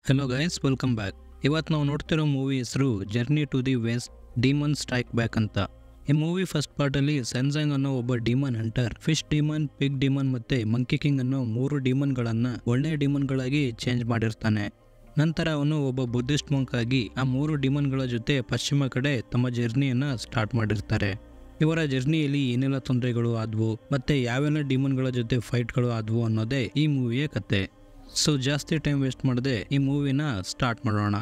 Hello guys, welcome back. ಇವತ್ತು ನಾವು ನೋಡ್ತಿರೋ ಮೂವಿ ಹೆಸರು journey to the west demon strike back ಅಂತ. ಈ ಮೂವಿ ಫಸ್ಟ್ ಪಾರ್ಟಲ್ಲಿ ಸೆನ್ಸಾಂಗ್ ಅನ್ನೋ ಒಬ್ಬ demon hunter fish demon, pig demon ಮತ್ತೆ ಮಂಕಿ ಕಿಂಗ್ ಅನ್ನೋ 3 ಡಿಮನ್ಗಳನ್ನ ಒಳ್ಳೆಯ ಡಿಮನ್ಗಳಾಗಿ ಚೇಂಜ್ ಮಾಡಿರ್ತಾನೆ. ನಂತರ ಅವನು ಒಬ್ಬ ಬುದ್ಧಿಸ್ಟ್ ಮಂಕ್ ಆಗಿ ಆ 3 ಡಿಮನ್ಗಳ ಜೊತೆ ಪಶ್ಚಿಮ ಕಡೆ ತಮ್ಮ ಜರ್ನಿಯನ್ನ ಸ್ಟಾರ್ಟ್ ಮಾಡಿರ್ತಾರೆ. ಇವರ ಜರ್ನಿಯಲ್ಲಿ ಏನೆಲ್ಲ ತೊಂದರೆಗಳು ಆದವು ಮತ್ತೆ ಯಾವೆಲ್ಲ ಡಿಮನ್ಗಳ ಜೊತೆ ಫೈಟ್ಗಳು ಆದವು ಅನ್ನೋದೇ ಈ ಮೂವಿಯ ಕತೆ. ಸೊ ಜಾಸ್ತಿ ಟೈಮ್ ವೇಸ್ಟ್ ಮಾಡದೆ ಈ ಮೂವಿನ ಸ್ಟಾರ್ಟ್ ಮಾಡೋಣ.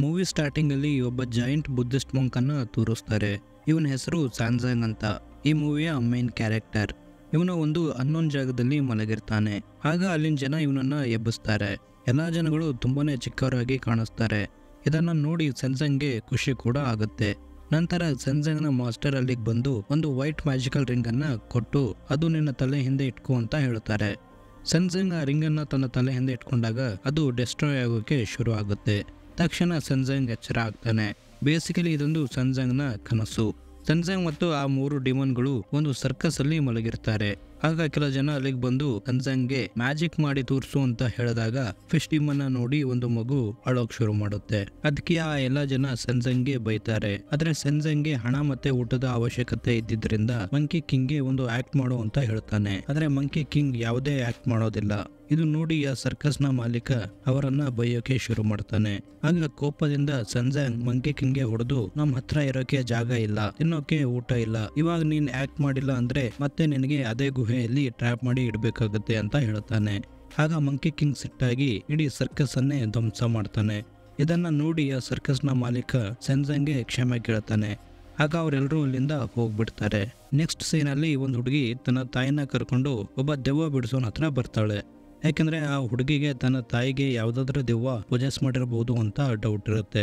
ಮೂವಿ ಸ್ಟಾರ್ಟಿಂಗ್ ಅಲ್ಲಿ ಒಬ್ಬ ಜಾಯಿಂಟ್ ಬುದ್ಧಿಸ್ಟ್ ಮಂಕ್ ಅನ್ನ ತೋರಿಸ್ತಾರೆ. ಇವನ ಹೆಸರು ಸ್ಯಾನ್ಸಾಂಗ್ ಅಂತ. ಈ ಮೂವಿಯ ಮೇನ್ ಕ್ಯಾರೆಕ್ಟರ್. ಇವನು ಒಂದು ಅನ್ನೋನ್ ಜಾಗದಲ್ಲಿ ಮಲಗಿರ್ತಾನೆ. ಆಗ ಅಲ್ಲಿನ ಜನ ಇವನನ್ನ ಎಬ್ಬಿಸ್ತಾರೆ. ಎಲ್ಲಾ ಜನಗಳು ತುಂಬಾನೇ ಚಿಕ್ಕವರಾಗಿ ಕಾಣಿಸ್ತಾರೆ. ಇದನ್ನ ನೋಡಿ ಸೆನ್ಸಾಂಗ್ಗೆ ಖುಷಿ ಕೂಡ ಆಗುತ್ತೆ. ನಂತರ ಸೆನ್ಸಾಂಗ್ನ ಮಾಸ್ಟರ್ ಅಲ್ಲಿಗೆ ಬಂದು ಒಂದು ವೈಟ್ ಮ್ಯಾಜಿಕಲ್ ರಿಂಗ್ ಅನ್ನ ಕೊಟ್ಟು ಅದು ನಿನ್ನ ತಲೆ ಹಿಂದೆ ಇಟ್ಕೋ ಅಂತ ಹೇಳ್ತಾರೆ. ಸೆನ್ಸಾಂಗ್ ಆ ರಿಂಗ್ ಅನ್ನ ತನ್ನ ತಲೆ ಹಿಂದೆ ಇಟ್ಕೊಂಡಾಗ ಅದು ಡೆಸ್ಟ್ರಾಯ್ ಆಗೋಕೆ ಶುರು ಆಗುತ್ತೆ. ತಕ್ಷಣ ಸೆನ್ಸಾಂಗ್ ಎಚ್ಚರ ಆಗ್ತಾನೆ. ಬೇಸಿಕಲಿ ಇದೊಂದು ಸೆನ್ಸಾಂಗ್ನ ಕನಸು. ಸೆನ್ಸಾಂಗ್ ಮತ್ತು ಆ 3 ಡಿಮನ್ಗಳು ಒಂದು ಸರ್ಕಸ್ ಅಲ್ಲಿ ಮಲಗಿರ್ತಾರೆ. ಆಗ ಕೆಲ ಜನ ಅಲ್ಲಿಗೆ ಬಂದು ಸೆನ್ಸಾಂಗ್ಗೆ ಮ್ಯಾಜಿಕ್ ಮಾಡಿ ತೋರಿಸು ಅಂತ ಹೇಳಿದಾಗ ಫಿಶ್ ಡಿಮನ್ ನೋಡಿ ಒಂದು ಮಗು ಅಳೋಕ್ ಶುರು ಮಾಡುತ್ತೆ. ಅದಕ್ಕೆ ಆ ಎಲ್ಲ ಜನ ಸೆನ್ಸಾಂಗ್ಗೆ ಬೈತಾರೆ. ಆದ್ರೆ ಸೆನ್ಸಾಂಗ್ಗೆ ಹಣ ಮತ್ತೆ ಊಟದ ಅವಶ್ಯಕತೆ ಇದ್ದಿದ್ರಿಂದ ಮಂಕಿ ಕಿಂಗ್ಗೆ ಒಂದು ಆಕ್ಟ್ ಮಾಡು ಅಂತ ಹೇಳ್ತಾನೆ. ಆದ್ರೆ ಮಂಕಿ ಕಿಂಗ್ ಯಾವುದೇ ಆಕ್ಟ್ ಮಾಡೋದಿಲ್ಲ. ಇದು ನೋಡಿ ಆ ಸರ್ಕಸ್ ನ ಮಾಲೀಕ ಅವರನ್ನ ಬೈಯೋಕೆ ಶುರು ಮಾಡ್ತಾನೆ. ಆಗ ಕೋಪದಿಂದ ಸೆನ್ಸಾಂಗ್ ಮಂಕಿ ಕಿಂಗ್ಗೆ ಹೊಡೆದು ನಮ್ ಹತ್ರ ಇರೋಕೆ ಜಾಗ ಇಲ್ಲ, ತಿನ್ನೋಕೆ ಊಟ ಇಲ್ಲ, ಇವಾಗ ನೀನ್ ಆಕ್ಟ್ ಮಾಡಿಲ್ಲ ಅಂದ್ರೆ ಮತ್ತೆ ನಿನಗೆ ಅದೇ ಗುಹೆಯಲ್ಲಿ ಟ್ರ್ಯಾಪ್ ಮಾಡಿ ಇಡ್ಬೇಕಾಗತ್ತೆ ಅಂತ ಹೇಳ್ತಾನೆ. ಆಗ ಮಂಕಿ ಕಿಂಗ್ ಸಿಟ್ಟಾಗಿ ಇಡೀ ಸರ್ಕಸ್ ಅನ್ನೇ ಧ್ವಂಸ ಮಾಡ್ತಾನೆ. ಇದನ್ನ ನೋಡಿ ಆ ಸರ್ಕಸ್ ನ ಮಾಲೀಕ ಸೆನ್ಸಾಂಗ್ಗೆ ಕ್ಷಮೆ ಕೇಳ್ತಾನೆ. ಆಗ ಅವರೆಲ್ಲರೂ ಅಲ್ಲಿಂದ ಹೋಗ್ಬಿಡ್ತಾರೆ. ನೆಕ್ಸ್ಟ್ ಸೀನ್ ಅಲ್ಲಿ ಒಂದು ಹುಡುಗಿ ತನ್ನ ತಾಯಿನ ಕರ್ಕೊಂಡು ಒಬ್ಬ ದೆವ್ವ ಬಿಡಿಸೋನ ಹತ್ರ ಬರ್ತಾಳೆ. ಯಾಕಂದ್ರೆ ಆ ಹುಡುಗಿಗೆ ತನ್ನ ತಾಯಿಗೆ ಯಾವ್ದಾದ್ರೂ ದೆವ್ವ ಪೊಜೆಸ್ ಮಾಡಿರಬಹುದು ಅಂತ ಡೌಟ್ ಇರುತ್ತೆ.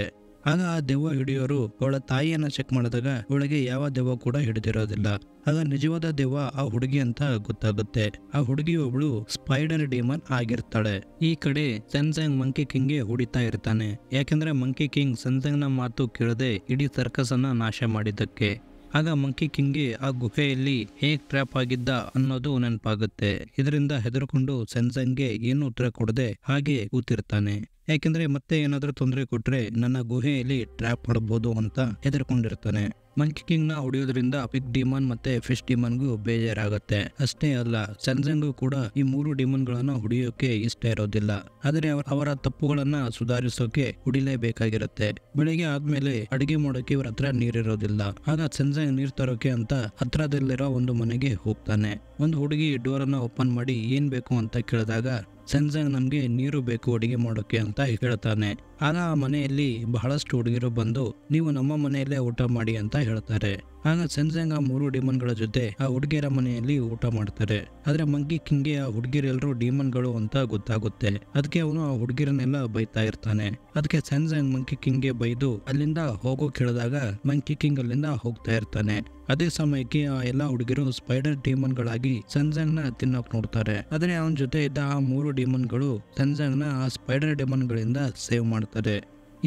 ಆಗ ಆ ದೆವ್ವ ಹಿಡಿಯೋರು ಅವಳ ತಾಯಿಯನ್ನ ಚೆಕ್ ಮಾಡಿದಾಗ ಅವಳಿಗೆ ಯಾವ ದೆವ್ವ ಕೂಡ ಹಿಡಿದಿರೋದಿಲ್ಲ. ಆಗ ನಿಜವಾದ ದೆವ್ವ ಆ ಹುಡುಗಿ ಅಂತ ಗೊತ್ತಾಗುತ್ತೆ. ಆ ಹುಡುಗಿ ಒಬ್ಳು ಸ್ಪೈಡರ್ ಡಿಮನ್ ಆಗಿರ್ತಾಳೆ. ಈ ಕಡೆ ಸೆನ್ಸಾಂಗ್ ಮಂಕಿ ಕಿಂಗ್ಗೆ ಹೊಡಿತಾ ಇರ್ತಾನೆ. ಯಾಕಂದ್ರೆ ಮಂಕಿ ಕಿಂಗ್ ಸೆನ್ಸಾಂಗ್ ನ ಮಾತು ಕೇಳದೆ ಇಡೀ ಸರ್ಕಸ್ ಅನ್ನ ನಾಶ ಮಾಡಿದ್ದಕ್ಕೆ. ಆಗ ಮಂಕಿ ಕಿಂಗ್ಗೆ ಆ ಗುಹೆಯಲ್ಲಿ ಹೇಗ್ ಟ್ರ್ಯಾಪ್ ಆಗಿದ್ದ ಅನ್ನೋದು ನೆನಪಾಗುತ್ತೆ. ಇದರಿಂದ ಹೆದರ್ಕೊಂಡು ಸೆನ್ಸಾಂಗ್ಗೆ ಏನು ಉತ್ತರ ಕೊಡದೆ ಹಾಗೆ ಕೂತಿರ್ತಾನೆ. ಯಾಕೆಂದ್ರೆ ಮತ್ತೆ ಏನಾದ್ರೂ ತೊಂದರೆ ಕೊಟ್ರೆ ನನ್ನ ಗುಹೆಯಲ್ಲಿ ಟ್ರ್ಯಾಪ್ ಮಾಡಬಹುದು ಅಂತ ಹೆದರ್ಕೊಂಡಿರ್ತಾನೆ. ಮಂಕಿ ಕಿಂಗ್ ನ ಹೊಡೆಯೋದ್ರಿಂದ ಪಿಗ್ ಡಿಮನ್ ಮತ್ತೆ ಫಿಶ್ ಡಿಮನ್ಗೂ ಬೇಜಾರಾಗತ್ತೆ. ಅಷ್ಟೇ ಅಲ್ಲ, ಸೆನ್ಸಾಂಗೂ ಕೂಡ ಈ 3 ಡಿಮನ್ಗಳನ್ನ ಹೊಡೆಯೋಕೆ ಇಷ್ಟ ಇರೋದಿಲ್ಲ. ಆದ್ರೆ ಅವರ ತಪ್ಪುಗಳನ್ನ ಸುಧಾರಿಸೋಕೆ ಹೊಡಿಲೇಬೇಕಾಗಿರುತ್ತೆ. ಬೆಳಿಗ್ಗೆ ಆದ್ಮೇಲೆ ಅಡಿಗೆ ಮಾಡೋಕೆ ಇವ್ರ ಹತ್ರ ನೀರಿರೋದಿಲ್ಲ. ಆಗ ಸೆನ್ಸಾಂಗ್ ನೀರ್ ತರೋಕೆ ಅಂತ ಹತ್ರದಲ್ಲಿರೋ ಒಂದು ಮನೆಗೆ ಹೋಗ್ತಾನೆ. ಒಂದು ಹುಡುಗಿ ಡೋರ್ ಅನ್ನ ಓಪನ್ ಮಾಡಿ ಏನ್ ಬೇಕು ಅಂತ ಕೇಳಿದಾಗ ಸೆನ್ಸಾಂಗ್ ನಮ್ಗೆ ನೀರು ಬೇಕು ಅಡಿಗೆ ಮಾಡೋಕೆ ಅಂತ ಹೇಳ್ತಾನೆ. ಆಗ ಆ ಮನೆಯಲ್ಲಿ ಬಹಳಷ್ಟು ಹುಡುಗಿರು ಬಂದು ನೀವು ನಮ್ಮ ಮನೆಯಲ್ಲೇ ಊಟ ಮಾಡಿ ಅಂತ ಹೇಳ್ತಾರೆ. ಆಗ ಸೆನ್ಸಾಂಗ್ ಆ 3 ಡಿಮನ್ಗಳ ಜೊತೆ ಆ ಹುಡುಗಿಯರ ಮನೆಯಲ್ಲಿ ಊಟ ಮಾಡ್ತಾರೆ. ಆದ್ರೆ ಮಂಕಿ ಕಿಂಗ್ಗೆ ಆ ಹುಡುಗಿರೆಲ್ಲರೂ ಡಿಮನ್ಗಳು ಅಂತ ಗೊತ್ತಾಗುತ್ತೆ. ಅದಕ್ಕೆ ಅವನು ಆ ಹುಡುಗಿರನ್ನೆಲ್ಲ ಬೈತಾ ಇರ್ತಾನೆ. ಅದಕ್ಕೆ ಸೆನ್ಸಾಂಗ್ ಮಂಕಿ ಕಿಂಗ್ಗೆ ಬೈದು ಅಲ್ಲಿಂದ ಹೋಗೋಕ್ ಹೇಳಿದಾಗ ಮಂಕಿ ಕಿಂಗ್ ಅಲ್ಲಿಂದ ಹೋಗ್ತಾ ಇರ್ತಾನೆ. ಅದೇ ಸಮಯಕ್ಕೆ ಆ ಎಲ್ಲಾ ಹುಡುಗಿರು ಸ್ಪೈಡರ್ ಡಿಮನ್ಗಳಾಗಿ ಸೆನ್ಸಾಂಗ್ ನ ತಿನ್ನೋಕ್ ನೋಡ್ತಾರೆ. ಆದ್ರೆ ಅವನ ಜೊತೆ ಇದ್ದ ಆ 3 ಡಿಮನ್ಗಳು ಸೆನ್ಸಾಂಗ್ ನ ಆ ಸ್ಪೈಡರ್ ಡಿಮನ್ಗಳಿಂದ ಸೇವ್ ಮಾಡ್ತಾರೆ.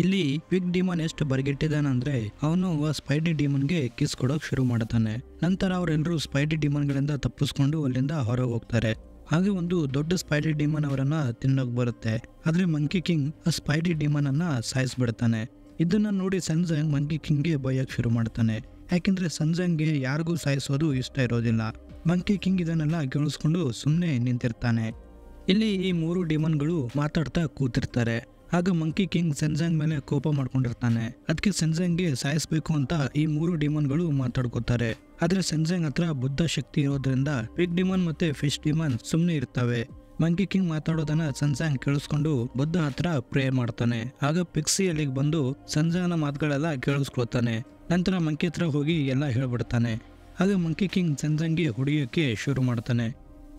ಇಲ್ಲಿ ಪಿಗ್ ಡಿಮನ್ ಎಷ್ಟು ಬರಿಗೆಟ್ಟಿದಾನಂದ್ರೆ ಅವನು ಸ್ಪೈಡರ್ ಡಿಮನ್ಗೆ ಕಿಸ್ ಕೊಡೋಕ್ ಶುರು ಮಾಡ್ತಾನೆ. ನಂತರ ಅವರೆಲ್ಲರೂ ಸ್ಪೈಡರ್ ಡಿಮನ್ಗಳಿಂದ ತಪ್ಪಿಸ್ಕೊಂಡು ಅಲ್ಲಿಂದ ಹೊರಗೆ ಹೋಗ್ತಾರೆ. ಹಾಗೆ ಒಂದು ದೊಡ್ಡ ಸ್ಪೈಡರ್ ಡಿಮನ್ ಅವರನ್ನ ತಿನ್ನೋಕ್ ಬರುತ್ತೆ. ಆದ್ರೆ ಮಂಕಿ ಕಿಂಗ್ ಆ ಸ್ಪೈಡರ್ ಡಿಮನ್ ಅನ್ನ ಸಾಯಿಸ್ಬಿಡ್ತಾನೆ. ಇದನ್ನ ನೋಡಿ ಸೆನ್ಸಾಂಗ್ ಮಂಕಿ ಕಿಂಗ್ಗೆ ಬೈಯಕ್ ಶುರು ಮಾಡ್ತಾನೆ. ಯಾಕೆಂದ್ರೆ ಸೆನ್ಸಾಂಗ್ಗೆ ಯಾರಿಗೂ ಸಾಯಿಸೋದು ಇಷ್ಟ ಇರೋದಿಲ್ಲ. ಮಂಕಿ ಕಿಂಗ್ ಇದನ್ನೆಲ್ಲ ಕೇಳಿಸ್ಕೊಂಡು ಸುಮ್ಮನೆ ನಿಂತಿರ್ತಾನೆ. ಇಲ್ಲಿ ಈ 3 ಡಿಮನ್ಗಳು ಮಾತಾಡ್ತಾ ಕೂತಿರ್ತಾರೆ. ಆಗ ಮಂಕಿ ಕಿಂಗ್ ಸೆನ್ಸಾಂಗ್ ಮೇಲೆ ಕೋಪ ಮಾಡ್ಕೊಂಡಿರ್ತಾನೆ. ಅದಕ್ಕೆ ಸೆನ್ಸಾಂಗ್ಗೆ ಸಾಯಿಸ್ಬೇಕು ಅಂತ ಈ 3 ಡಿಮನ್ಗಳು ಮಾತಾಡ್ಕೋತಾರೆ. ಆದ್ರೆ ಸೆನ್ಸಾಂಗ್ ಹತ್ರ ಬುದ್ಧ ಶಕ್ತಿ ಇರೋದ್ರಿಂದ ಪಿಗ್ ಡಿಮನ್ ಮತ್ತೆ ಫಿಶ್ ಡಿಮನ್ ಸುಮ್ಮನೆ ಇರ್ತವೆ. ಮಂಕಿ ಕಿಂಗ್ ಮಾತಾಡೋದನ್ನ ಸೆನ್ಸಾಂಗ್ ಕೇಳಿಸ್ಕೊಂಡು ಬುದ್ಧ ಹತ್ರ ಪ್ರೇ ಮಾಡ್ತಾನೆ. ಆಗ ಪಿಕ್ಸಿ ಅಲ್ಲಿಗೆ ಬಂದು ಸೆನ್ಸಾಂಗ್ನ ಮಾತುಗಳೆಲ್ಲ ಕೇಳಿಸ್ಕೊಳ್ತಾನೆ. ನಂತರ ಮಂಕಿ ಹತ್ರ ಹೋಗಿ ಎಲ್ಲ ಹೇಳ್ಬಿಡ್ತಾನೆ. ಆಗ ಮಂಕಿ ಕಿಂಗ್ ಸೆನ್ಸಾಂಗ್ಗೆ ಹೊಡೆಯೋಕೆ ಶುರು ಮಾಡ್ತಾನೆ.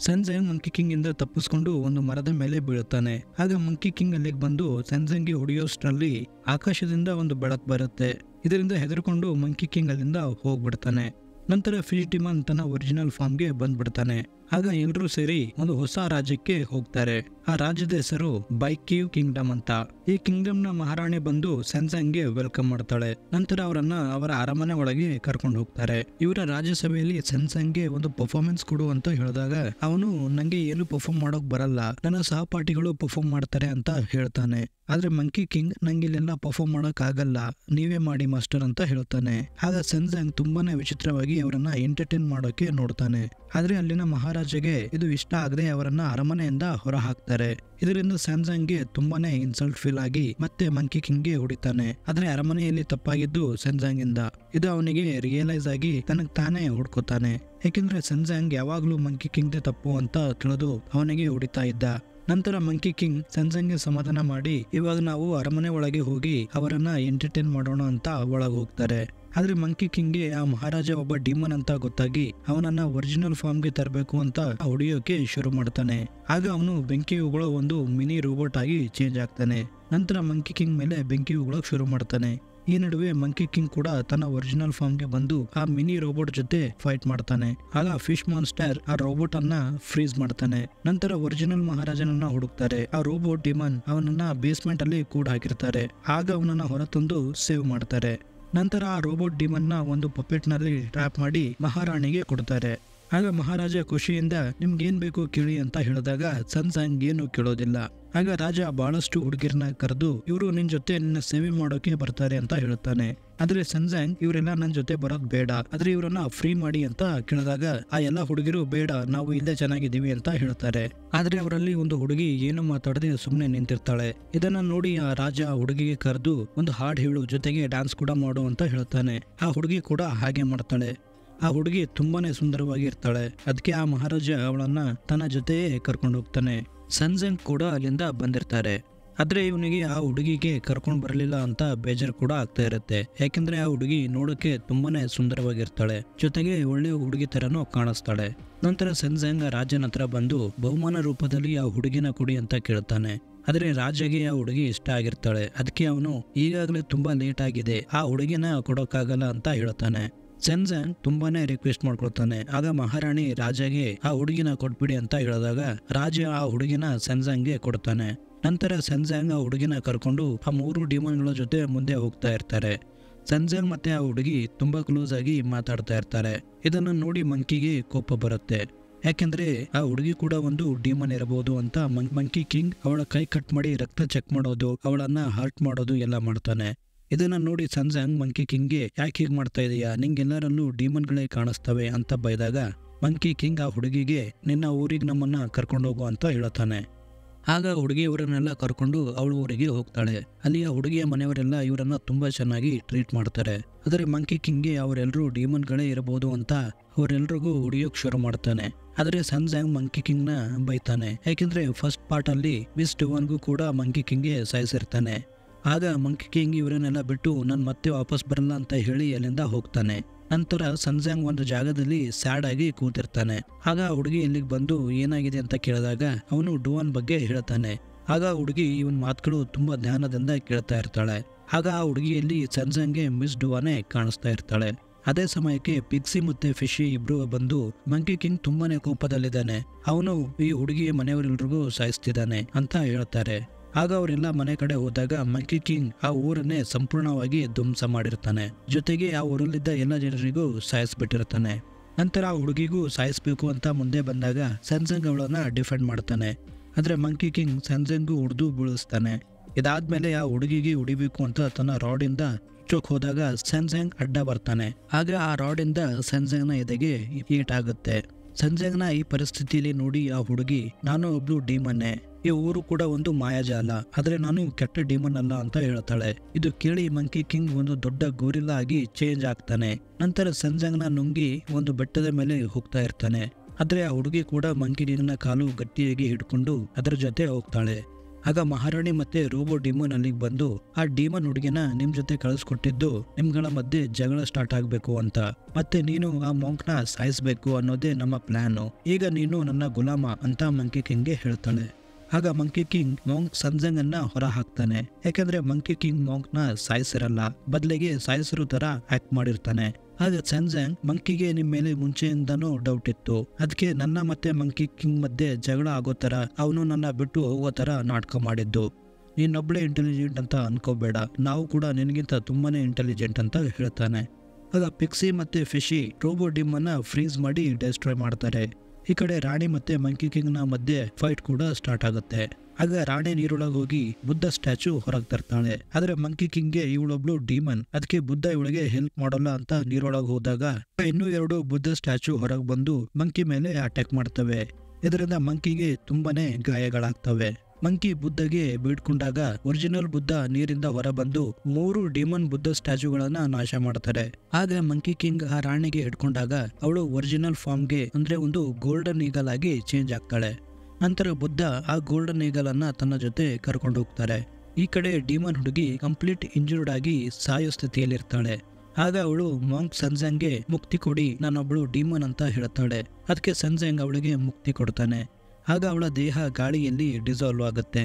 ಸೆನ್ಸಾಂಗ್ ಮಂಕಿ ಕಿಂಗ್ ಇಂದ ತಪ್ಪಿಸ್ಕೊಂಡು ಒಂದು ಮರದ ಮೇಲೆ ಬೀಳುತ್ತಾನೆ. ಆಗ ಮಂಕಿ ಕಿಂಗ್ ಅಲ್ಲಿಗೆ ಬಂದು ಸೆನ್ಸಾಂಗ್ಗೆ ಹೊಡೆಯೋಷ್ಟರಲ್ಲಿ ಆಕಾಶದಿಂದ ಒಂದು ಬೆಳಕು ಬರುತ್ತೆ. ಇದರಿಂದ ಹೆದರ್ಕೊಂಡು ಮಂಕಿ ಕಿಂಗ್ ಅಲ್ಲಿಂದ ಹೋಗ್ಬಿಡ್ತಾನೆ. ನಂತರ ಫಿಶ್ ಡಿಮನ್ ತನ್ನ ಒರಿಜಿನಲ್ ಫಾರ್ಮ್ಗೆ ಬಂದ್ಬಿಡ್ತಾನೆ. ಆಗ ಎಲ್ಲರೂ ಸೇರಿ ಒಂದು ಹೊಸ ರಾಜ್ಯಕ್ಕೆ ಹೋಗ್ತಾರೆ. ಆ ರಾಜ್ಯದ ಹೆಸರು ಬೈಕ್ಯೂ ಕಿಂಗ್ಡಮ್ ಅಂತ. ಈ ಕಿಂಗ್ಡಮ್ ನ ಮಹಾರಾಣಿ ಬಂದು ಸೆನ್ಸಾಂಗ್ಗೆ ವೆಲ್ಕಮ್ ಮಾಡ್ತಾಳೆ. ನಂತರ ಅವರನ್ನ ಅವರ ಅರಮನೆ ಒಳಗೆ ಕರ್ಕೊಂಡು ಹೋಗ್ತಾರೆ. ಇವರ ರಾಜ್ಯಸಭೆಯಲ್ಲಿ ಸೆನ್ಸಾಂಗ್ಗೆ ಒಂದು ಪರ್ಫಾರ್ಮೆನ್ಸ್ ಕೊಡು ಅಂತ ಹೇಳಿದಾಗ ಅವನು ನಂಗೆ ಏನು ಪರ್ಫಾರ್ಮ್ ಮಾಡೋಕ್ ಬರಲ್ಲ, ನನ್ನ ಸಹಪಾಠಿಗಳು ಪರ್ಫಾರ್ಮ್ ಮಾಡ್ತಾರೆ ಅಂತ ಹೇಳ್ತಾನೆ. ಆದ್ರೆ ಮಂಕಿ ಕಿಂಗ್ ನಂಗೆ ಇಲ್ಲೆಲ್ಲ ಪರ್ಫಾರ್ಮ್ ಮಾಡಕ್ ಆಗಲ್ಲ, ನೀವೇ ಮಾಡಿ ಮಾಸ್ಟರ್ ಅಂತ ಹೇಳ್ತಾನೆ. ಆಗ ಸೆನ್ಸಾಂಗ್ ತುಂಬಾನೇ ವಿಚಿತ್ರವಾಗಿ ಅವರನ್ನ ಎಂಟರ್ಟೈನ್ ಮಾಡೋಕೆ ನೋಡ್ತಾನೆ. ಆದ್ರೆ ಅಲ್ಲಿನ ಮಹಾರಾಜಗೆ ಇದು ಇಷ್ಟ ಆಗದೆ ಅವರನ್ನ ಅರಮನೆಯಿಂದ ಹೊರ ಹಾಕ್ತಾರೆ. ಇದರಿಂದ ಸೆನ್ಸಾಂಗ್ಗೆ ತುಂಬಾನೇ ಇನ್ಸಲ್ಟ್ ಫೀಲ್ ಆಗಿ ಮತ್ತೆ ಮಂಕಿ ಕಿಂಗ್ಗೆ ಹೊಡಿತಾನೆ. ಆದ್ರೆ ಅರಮನೆಯಲ್ಲಿ ತಪ್ಪಾಗಿದ್ದು ಸೆನ್ಸಾಂಗ್ ಇಂದ. ಇದು ಅವನಿಗೆ ರಿಯಲೈಸ್ ಆಗಿ ತನಗ್ ತಾನೇ ಹುಡ್ಕೋತಾನೆ. ಯಾಕೆಂದ್ರೆ ಸೆನ್ಸಾಂಗ್ ಯಾವಾಗ್ಲೂ ಮಂಕಿ ಕಿಂಗ್ದೆ ತಪ್ಪು ಅಂತ ತಿಳಿದು ಅವನಿಗೆ ಹೊಡಿತಾ ಇದ್ದ. ನಂತರ ಮಂಕಿ ಕಿಂಗ್ ಸೆನ್ಸಾಂಗ್ಗೆ ಸಮಾಧಾನ ಮಾಡಿ ಇವಾಗ ನಾವು ಅರಮನೆ ಒಳಗೆ ಹೋಗಿ ಅವರನ್ನ ಎಂಟರ್ಟೈನ್ ಮಾಡೋಣ ಅಂತ ಒಳಗೆ ಹೋಗ್ತಾರೆ. ಆದ್ರೆ ಮಂಕಿ ಕಿಂಗ್ಗೆ ಆ ಮಹಾರಾಜ ಒಬ್ಬ ಡಿಮನ್ ಅಂತ ಗೊತ್ತಾಗಿ ಅವನನ್ನ ಒರಿಜಿನಲ್ ಫಾರ್ಮ್ ಗೆ ತರಬೇಕು ಅಂತ ಹೊಡಿಯೋಕೆ ಶುರು ಮಾಡ್ತಾನೆ. ಆಗ ಅವನು ಬೆಂಕಿ ಉಗುಳೋ ಒಂದು ಮಿನಿ ರೋಬೋಟ್ ಆಗಿ ಚೇಂಜ್ ಆಗ್ತಾನೆ. ನಂತರ ಮಂಕಿ ಕಿಂಗ್ ಮೇಲೆ ಬೆಂಕಿ ಉಗುಳೋಕ್ ಶುರು ಮಾಡ್ತಾನೆ. ಈ ನಡುವೆ ಮಂಕಿ ಕಿಂಗ್ ಕೂಡ ತನ್ನ ಒರಿಜಿನಲ್ ಫಾರ್ಮ್ ಗೆ ಬಂದು ಆ ಮಿನಿ ರೋಬೋಟ್ ಜೊತೆ ಫೈಟ್ ಮಾಡ್ತಾನೆ. ಆಗ ಫಿಶ್ ಮಾನ್ಸ್ಟರ್ ಆ ರೋಬೋಟ್ ಅನ್ನ ಫ್ರೀಸ್ ಮಾಡ್ತಾನೆ. ನಂತರ ಒರಿಜಿನಲ್ ಮಹಾರಾಜನನ್ನ ಹುಡುಕ್ತಾರೆ. ಆ ರೋಬೋಟ್ ಡಿಮನ್ ಅವನನ್ನ ಬೇಸ್ಮೆಂಟ್ ಅಲ್ಲಿ ಕೂಡ ಹಾಕಿರ್ತಾರೆ. ಆಗ ಅವನನ್ನ ಹೊರತಂದು ಸೇವ್ ಮಾಡ್ತಾರೆ. ನಂತರ ಆ ರೋಬೋಟ್ ಡಿಮನ್ ನ ಒಂದು ಪಪೆಟ್ ನಲ್ಲಿ ಟ್ರ್ಯಾಪ್ ಮಾಡಿ ಮಹಾರಾಣಿಗೆ ಕೊಡ್ತಾರೆ. ಆಗ ಮಹಾರಾಜ ಖುಷಿಯಿಂದ ನಿಮ್ಗೆ ಏನ್ ಬೇಕು ಕೇಳಿ ಅಂತ ಹೇಳಿದಾಗ ಸೆನ್ಸಾಂಗ್ ಏನು ಕೇಳೋದಿಲ್ಲ. ಆಗ ರಾಜ ಬಹಳಷ್ಟು ಹುಡುಗಿರನ್ನ ಕರೆದು ಇವರು ನಿನ್ ಜೊತೆ ನಿನ್ನ ಸೇವೆ ಮಾಡೋಕೆ ಬರ್ತಾರೆ ಅಂತ ಹೇಳ್ತಾನೆ. ಆದ್ರೆ ಸೆನ್ಸಾಂಗ್ ಇವರೆಲ್ಲ ನನ್ ಜೊತೆ ಬರೋದ್ ಬೇಡ, ಆದ್ರೆ ಇವರನ್ನ ಫ್ರೀ ಮಾಡಿ ಅಂತ ಕೇಳಿದಾಗ ಆ ಎಲ್ಲಾ ಹುಡುಗಿರು ಬೇಡ, ನಾವು ಇಲ್ಲೇ ಚೆನ್ನಾಗಿದ್ದೀವಿ ಅಂತ ಹೇಳ್ತಾರೆ. ಆದ್ರೆ ಅವರಲ್ಲಿ ಒಂದು ಹುಡುಗಿ ಏನು ಮಾತಾಡದೆ ಸುಮ್ನೆ ನಿಂತಿರ್ತಾಳೆ. ಇದನ್ನ ನೋಡಿ ಆ ರಾಜ ಹುಡುಗಿಗೆ ಕರೆದು ಒಂದು ಹಾಡ್ ಹೇಳು, ಜೊತೆಗೆ ಡ್ಯಾನ್ಸ್ ಕೂಡ ಮಾಡು ಅಂತ ಹೇಳ್ತಾನೆ. ಆ ಹುಡುಗಿ ಕೂಡ ಹಾಗೆ ಮಾಡ್ತಾಳೆ. ಆ ಹುಡುಗಿ ತುಂಬಾನೇ ಸುಂದರವಾಗಿ ಇರ್ತಾಳೆ. ಅದಕ್ಕೆ ಆ ಮಹಾರಾಜ ಅವಳನ್ನ ತನ್ನ ಜೊತೆಯೇ ಕರ್ಕೊಂಡು ಹೋಗ್ತಾನೆ. ಸೆನ್ಸಾಂಗ್ ಕೂಡ ಅಲ್ಲಿಂದ ಬಂದಿರ್ತಾರೆ. ಆದ್ರೆ ಇವನಿಗೆ ಆ ಹುಡುಗಿಗೆ ಕರ್ಕೊಂಡು ಬರಲಿಲ್ಲ ಅಂತ ಬೇಜಾರು ಕೂಡ ಆಗ್ತಾ ಇರುತ್ತೆ. ಯಾಕೆಂದ್ರೆ ಆ ಹುಡುಗಿ ನೋಡೋಕೆ ತುಂಬಾನೇ ಸುಂದರವಾಗಿರ್ತಾಳೆ, ಜೊತೆಗೆ ಒಳ್ಳೆ ಹುಡುಗಿ ತರನೂ ಕಾಣಿಸ್ತಾಳೆ. ನಂತರ ಸೆನ್ಸಾಂಗ್ ರಾಜನ ಹತ್ರ ಬಂದು ಬಹುಮಾನ ರೂಪದಲ್ಲಿ ಆ ಹುಡುಗಿನ ಕೊಡಿ ಅಂತ ಕೇಳ್ತಾನೆ. ಆದ್ರೆ ರಾಜಗೆ ಆ ಹುಡುಗಿ ಇಷ್ಟ ಆಗಿರ್ತಾಳೆ. ಅದಕ್ಕೆ ಅವನು ಈಗಾಗಲೇ ತುಂಬಾ ಲೇಟ್ ಆಗಿದೆ, ಆ ಹುಡುಗಿನ ಕೊಡೋಕ್ಕಾಗಲ್ಲ ಅಂತ ಹೇಳ್ತಾನೆ. ಸೆನ್ಸಾಂಗ್ ತುಂಬಾನೇ ರಿಕ್ವೆಸ್ಟ್ ಮಾಡ್ಕೊಳ್ತಾನೆ. ಆಗ ಮಹಾರಾಣಿ ರಾಜಗೆ ಆ ಹುಡುಗಿನ ಕೊಟ್ಬಿಡಿ ಅಂತ ಹೇಳಿದಾಗ ರಾಜ ಆ ಹುಡುಗಿನ ಸೆನ್ಸಾಂಗ್ಗೆ ಕೊಡ್ತಾನೆ. ನಂತರ ಸೆನ್ಸಾಂಗ್ ಆ ಹುಡುಗಿನ ಕರ್ಕೊಂಡು ಆ 3 ಡಿಮನ್ಗಳ ಜೊತೆ ಮುಂದೆ ಹೋಗ್ತಾ ಇರ್ತಾರೆ. ಸೆನ್ಸಾಂಗ್ ಮತ್ತೆ ಆ ಹುಡುಗಿ ತುಂಬಾ ಕ್ಲೋಸ್ ಆಗಿ ಮಾತಾಡ್ತಾ ಇರ್ತಾರೆ. ಇದನ್ನ ನೋಡಿ ಮಂಕಿಗೆ ಕೋಪ ಬರುತ್ತೆ. ಯಾಕೆಂದ್ರೆ ಆ ಹುಡುಗಿ ಕೂಡ ಒಂದು ಡಿಮನ್ ಇರಬಹುದು ಅಂತ ಮಂಕಿ ಕಿಂಗ್ ಅವಳ ಕೈ ಕಟ್ ಮಾಡಿ ರಕ್ತ ಚೆಕ್ ಮಾಡೋದು, ಅವಳನ್ನ ಹರ್ಟ್ ಮಾಡೋದು ಎಲ್ಲ ಮಾಡ್ತಾನೆ. ಇದನ್ನ ನೋಡಿ ಸೆನ್ಸಾಂಗ್ ಮಂಕಿ ಕಿಂಗ್ಗೆ ಯಾಕೆ ಹೀಗೆ ಮಾಡ್ತಾ ಇದೀಯಾ, ನಿಂಗೆಲ್ಲರಲ್ಲೂ ಡಿಮನ್ಗಳೇ ಕಾಣಿಸ್ತವೆ ಅಂತ ಬೈದಾಗ ಮಂಕಿ ಕಿಂಗ್ ಆ ಹುಡುಗಿಗೆ ನಿನ್ನ ಊರಿಗೆ ನಮ್ಮನ್ನ ಕರ್ಕೊಂಡು ಹೋಗು ಅಂತ ಹೇಳ್ತಾನೆ. ಆಗ ಹುಡುಗಿ ಇವರನ್ನೆಲ್ಲ ಕರ್ಕೊಂಡು ಅವಳ ಊರಿಗೆ ಹೋಗ್ತಾಳೆ. ಅಲ್ಲಿ ಆ ಹುಡುಗಿಯ ಮನೆಯವರೆಲ್ಲ ಇವರನ್ನ ತುಂಬಾ ಚೆನ್ನಾಗಿ ಟ್ರೀಟ್ ಮಾಡ್ತಾರೆ. ಆದರೆ ಮಂಕಿ ಕಿಂಗ್ಗೆ ಅವರೆಲ್ಲರೂ ಡಿಮನ್ಗಳೇ ಇರಬಹುದು ಅಂತ ಅವರೆಲ್ರಿಗೂ ಹೊಡಿಯೋಕ್ ಶುರು ಮಾಡ್ತಾನೆ. ಆದ್ರೆ ಸೆನ್ಸಾಂಗ್ ಮಂಕಿ ಕಿಂಗ್ ನ ಬೈತಾನೆ. ಯಾಕೆಂದ್ರೆ ಫಸ್ಟ್ ಪಾರ್ಟ್ ಅಲ್ಲಿ ಮಿಸ್ ಡುವಾನ್ಗೂ ಕೂಡ ಮಂಕಿ ಕಿಂಗ್ಗೆ ಸಾಯಿಸಿರ್ತಾನೆ. ಆಗ ಮಂಕಿ ಕಿಂಗ್ ಇವರನ್ನೆಲ್ಲ ಬಿಟ್ಟು ನಾನು ಮತ್ತೆ ವಾಪಸ್ ಬರಲ್ಲ ಅಂತ ಹೇಳಿ ಅಲ್ಲಿಂದ ಹೋಗ್ತಾನೆ. ನಂತರ ಸೆನ್ಸಾಂಗ್ ಒಂದು ಜಾಗದಲ್ಲಿ ಸ್ಯಾಡ್ ಆಗಿ ಕೂತಿರ್ತಾನೆ. ಆಗ ಹುಡುಗಿ ಇಲ್ಲಿಗೆ ಬಂದು ಏನಾಗಿದೆ ಅಂತ ಕೇಳಿದಾಗ ಅವನು ಡುವಾನ್ ಬಗ್ಗೆ ಹೇಳ್ತಾನೆ. ಆಗ ಹುಡುಗಿ ಇವನ್ ಮಾತುಗಳು ತುಂಬಾ ಧ್ಯಾನದಿಂದ ಕೇಳ್ತಾ ಇರ್ತಾಳೆ. ಆಗ ಆ ಹುಡುಗಿಯಲ್ಲಿ ಸೆನ್ಸಾಂಗ್ಗೆ ಮಿಸ್ ಡುವಾನೇ ಕಾಣಿಸ್ತಾ ಇರ್ತಾಳೆ. ಅದೇ ಸಮಯಕ್ಕೆ ಪಿಕ್ಸಿ ಮತ್ತೆ ಫಿಶಿ ಇಬ್ರು ಬಂದು ಮಂಕಿ ಕಿಂಗ್ ತುಂಬಾನೇ ಕೋಪದಲ್ಲಿದ್ದಾನೆ, ಅವನು ಈ ಹುಡುಗಿಯ ಮನೆಯವರೆಲ್ರಿಗೂ ಸಾಯಿಸ್ತಿದ್ದಾನೆ ಅಂತ ಹೇಳ್ತಾರೆ. ಆಗ ಅವರೆಲ್ಲ ಮನೆ ಕಡೆ ಹೋದಾಗ ಮಂಕಿ ಕಿಂಗ್ ಆ ಊರನ್ನೇ ಸಂಪೂರ್ಣವಾಗಿ ಧ್ವಂಸ ಮಾಡಿರ್ತಾನೆ. ಜೊತೆಗೆ ಆ ಊರಲ್ಲಿದ್ದ ಎಲ್ಲ ಜನರಿಗೂ ಸಾಯಿಸ್ಬಿಟ್ಟಿರ್ತಾನೆ. ನಂತರ ಆ ಹುಡುಗಿಗೂ ಸಾಯಿಸ್ಬೇಕು ಅಂತ ಮುಂದೆ ಬಂದಾಗ ಸೆನ್ಸಾಂಗ್ ಅವಳನ್ನ ಡಿಫೆಂಡ್ ಮಾಡ್ತಾನೆ. ಆದ್ರೆ ಮಂಕಿ ಕಿಂಗ್ ಸೆನ್ಸಾಂಗ್ ಹೊಡೆದು ಬೀಳಿಸ್ತಾನೆ. ಇದಾದ್ಮೇಲೆ ಆ ಹುಡುಗಿಗೆ ಹೊಡಿಬೇಕು ಅಂತ ತನ್ನ ರಾಡಿಂದ ಚೋಕ್ ಹೋದಾಗ ಸೆನ್ಸಾಂಗ್ ಅಡ್ಡ ಬರ್ತಾನೆ. ಆಗ ಆ ರಾಡಿಂದ ಸೆನ್ಸಾಂಗ್ನ ಎದೆಗೆ ಹೀಟ್ ಆಗುತ್ತೆ. ಸೆನ್ಸಾಂಗ್ನ ಈ ಪರಿಸ್ಥಿತಿಯಲ್ಲಿ ನೋಡಿ ಆ ಹುಡುಗಿ ನಾನು ಒಬ್ಳು ಡಿಮನ್ನೇ, ಈ ಊರು ಕೂಡ ಒಂದು ಮಾಯಾಜಾಲ, ಆದ್ರೆ ನಾನು ಕೆಟ್ಟ ಡಿಮನ್ ಅಲ್ಲ ಅಂತ ಹೇಳ್ತಾಳೆ. ಇದು ಕೇಳಿ ಮಂಕಿ ಕಿಂಗ್ ಒಂದು ದೊಡ್ಡ ಗೋರಿಲ್ಲಾ ಆಗಿ ಚೇಂಜ್ ಆಗ್ತಾನೆ. ನಂತರ ಸೆನ್ಸಾಂಗ್ನ ನುಂಗಿ ಒಂದು ಬೆಟ್ಟದ ಮೇಲೆ ಹೋಗ್ತಾ ಇರ್ತಾನೆ. ಆದ್ರೆ ಆ ಹುಡುಗಿ ಕೂಡ ಮಂಕಿ ಕಿಂಗ್ನ ಕಾಲು ಗಟ್ಟಿಯಾಗಿ ಹಿಡ್ಕೊಂಡು ಅದರ ಜೊತೆ ಹೋಗ್ತಾಳೆ. ಆಗ ಮಹಾರಾಣಿ ಮತ್ತೆ ರೋಬೋ ಡಿಮನ್ ಅಲ್ಲಿಗೆ ಬಂದು ಆ ಡಿಮನ್ ಹುಡುಗಿನ ನಿಮ್ ಜೊತೆ ಕಳಿಸ್ಕೊಟ್ಟಿದ್ದು ನಿಮ್ಗಳ ಮಧ್ಯೆ ಜಗಳ ಸ್ಟಾರ್ಟ್ ಆಗ್ಬೇಕು ಅಂತ, ಮತ್ತೆ ನೀನು ಆ ಮಾಂಕ್ನ ಸಾಯಿಸ್ಬೇಕು ಅನ್ನೋದೇ ನಮ್ಮ ಪ್ಲಾನು, ಈಗ ನೀನು ನನ್ನ ಗುಲಾಮ ಅಂತ ಮಂಕಿ ಕಿಂಗ್ಗೆ ಹೇಳ್ತಾಳೆ. ಆಗ ಮಂಕಿ ಕಿಂಗ್ ಮಾಂಕ್ ಸೆನ್ಸಾಂಗ್ ಅನ್ನ ಹೊರ ಹಾಕ್ತಾನೆ. ಯಾಕಂದ್ರೆ ಮಂಕಿ ಕಿಂಗ್ ಮಾಂಕ್ ನ ಸಾಯಿಸಿರಲ್ಲ, ಬದಲಿಗೆ ಸಾಯಿಸಿರೋ ತರ ಆಕ್ಟ್ ಮಾಡಿರ್ತಾನೆ. ಆಗ ಸನ್ಸಾಂಗ್ ಮಂಕಿಗೆ ನಿಮ್ಮ ಮೇಲೆ ಮುಂಚೆಯಿಂದನೂ ಡೌಟ್ ಇತ್ತು, ಅದಕ್ಕೆ ನನ್ನ ಮತ್ತೆ ಮಂಕಿ ಕಿಂಗ್ ಮಧ್ಯೆ ಜಗಳ ಆಗೋ ತರ ಅವನು ನನ್ನ ಬಿಟ್ಟು ಹೋಗೋ ತರ ನಾಟಕ ಮಾಡಿದ್ದು. ನೀನೊಬ್ಳೆ ಇಂಟೆಲಿಜೆಂಟ್ ಅಂತ ಅನ್ಕೋಬೇಡ, ನಾವು ಕೂಡ ನಿನಗಿಂತ ತುಂಬಾನೇ ಇಂಟೆಲಿಜೆಂಟ್ ಅಂತ ಹೇಳ್ತಾನೆ. ಆಗ ಪಿಕ್ಸಿ ಮತ್ತೆ ಫಿಶಿ ರೋಬೋ ಡಿಮನ್ನ ಫ್ರೀಸ್ ಮಾಡಿ ಡೆಸ್ಟ್ರಾಯ್ ಮಾಡ್ತಾರೆ. ಈ ಕಡೆ ರಾಣಿ ಮತ್ತೆ ಮಂಕಿ ಕಿಂಗ್ ನ ಮಧ್ಯೆ ಫೈಟ್ ಕೂಡ ಸ್ಟಾರ್ಟ್ ಆಗುತ್ತೆ. ಆಗ ರಾಣಿ ನೀರೊಳಗೆ ಹೋಗಿ ಬುದ್ಧ ಸ್ಟ್ಯಾಚು ಹೊರಗೆ ತರ್ತಾಳೆ. ಆದ್ರೆ ಮಂಕಿ ಕಿಂಗ್ಗೆ ಇವಳೊಬ್ಳು ಡಿಮನ್, ಅದಕ್ಕೆ ಬುದ್ಧ ಇವಳಿಗೆ ಹೆಲ್ಪ್ ಮಾಡಲ್ಲ ಅಂತ ನೀರೊಳಗೆ ಹೋದಾಗ ಇನ್ನೂ 2 ಬುದ್ಧ ಸ್ಟ್ಯಾಚು ಹೊರಗೆ ಬಂದು ಮಂಕಿ ಮೇಲೆ ಅಟ್ಯಾಕ್ ಮಾಡ್ತವೆ. ಇದರಿಂದ ಮಂಕಿಗೆ ತುಂಬಾನೇ ಗಾಯಗಳಾಗ್ತವೆ. ಮಂಕಿ ಬುದ್ಧಗೆ ಬೇಡ್ಕೊಂಡಾಗ ಒರಿಜಿನಲ್ ಬುದ್ಧ ನೀರಿಂದ ಹೊರಬಂದು 3 ಡಿಮನ್ ಬುದ್ಧ ಸ್ಟ್ಯಾಚುಗಳನ್ನ ನಾಶ ಮಾಡ್ತಾರೆ. ಆಗ ಮಂಕಿ ಕಿಂಗ್ ಆ ರಾಣಿಗೆ ಹಿಡ್ಕೊಂಡಾಗ ಅವಳು ಒರಿಜಿನಲ್ ಫಾರ್ಮ್ಗೆ ಅಂದ್ರೆ ಒಂದು ಗೋಲ್ಡನ್ ಈಗಲ್ ಆಗಿ ಚೇಂಜ್ ಆಗ್ತಾಳೆ. ನಂತರ ಬುದ್ಧ ಆ ಗೋಲ್ಡನ್ ಈಗಲ್ ಅನ್ನ ತನ್ನ ಜೊತೆ ಕರ್ಕೊಂಡು ಹೋಗ್ತಾರೆ. ಈ ಕಡೆ ಡಿಮನ್ ಹುಡುಗಿ ಕಂಪ್ಲೀಟ್ ಇಂಜೂರ್ಡ್ ಆಗಿ ಸಾಯೋ ಸ್ಥಿತಿಯಲ್ಲಿರ್ತಾಳೆ. ಆಗ ಅವಳು ಮಾಂಕ್ ಸನ್ಸಾಂಗ್ಗೆ ಮುಕ್ತಿ ಕೊಡಿ, ನಾನೊಬ್ಳು ಡಿಮನ್ ಅಂತ ಹೇಳ್ತಾಳೆ. ಅದಕ್ಕೆ ಸನ್ಸಾಂಗ್ ಅವಳಿಗೆ ಮುಕ್ತಿ ಕೊಡ್ತಾನೆ. ಆಗ ಅವಳ ದೇಹ ಗಾಳಿಯಲ್ಲಿ ಡಿಸಾಲ್ವ್ ಆಗುತ್ತೆ.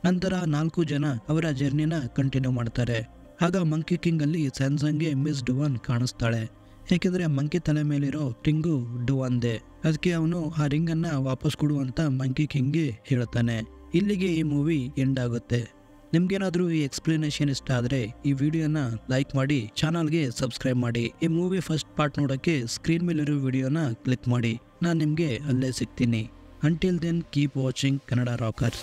ನಂತರ 4 ಜನ ಅವರ ಜರ್ನಿನ ಕಂಟಿನ್ಯೂ ಮಾಡ್ತಾರೆ. ಆಗ ಮಂಕಿ ಕಿಂಗ್ ಅಲ್ಲಿ ಸನ್ಸಾಂಗ್ಗೆ ಮಿಸ್ ಡುವಾನ್ ಕಾಣಿಸ್ತಾಳೆ. ಯಾಕೆಂದ್ರೆ ಮಂಕಿ ತಲೆ ಮೇಲಿರೋ ರಿಂಗು ಡುವಾನ್ದೆ, ಅದಕ್ಕೆ ಅವನು ಆ ರಿಂಗ್ ಅನ್ನ ವಾಪಸ್ ಕೊಡು ಅಂತ ಮಂಕಿ ಕಿಂಗ್ಗೆ ಹೇಳ್ತಾನೆ. ಇಲ್ಲಿಗೆ ಈ ಮೂವಿ ಎಂಡ್ ಆಗುತ್ತೆ. ನಿಮ್ಗೇನಾದ್ರೂ ಈ ಎಕ್ಸ್ಪ್ಲನೇಷನ್ ಇಷ್ಟ ಆದ್ರೆ ಈ ವಿಡಿಯೋನ ಲೈಕ್ ಮಾಡಿ, ಚಾನಲ್ಗೆ ಸಬ್ಸ್ಕ್ರೈಬ್ ಮಾಡಿ. ಈ ಮೂವಿ ಫಸ್ಟ್ ಪಾರ್ಟ್ ನೋಡೋಕ್ಕೆ ಸ್ಕ್ರೀನ್ ಮೇಲಿರೋ ವಿಡಿಯೋನ ಕ್ಲಿಕ್ ಮಾಡಿ. ನಾನು ನಿಮಗೆ ಅಲ್ಲೇ ಸಿಗ್ತೀನಿ. Until then, keep watching Kannada Rockers.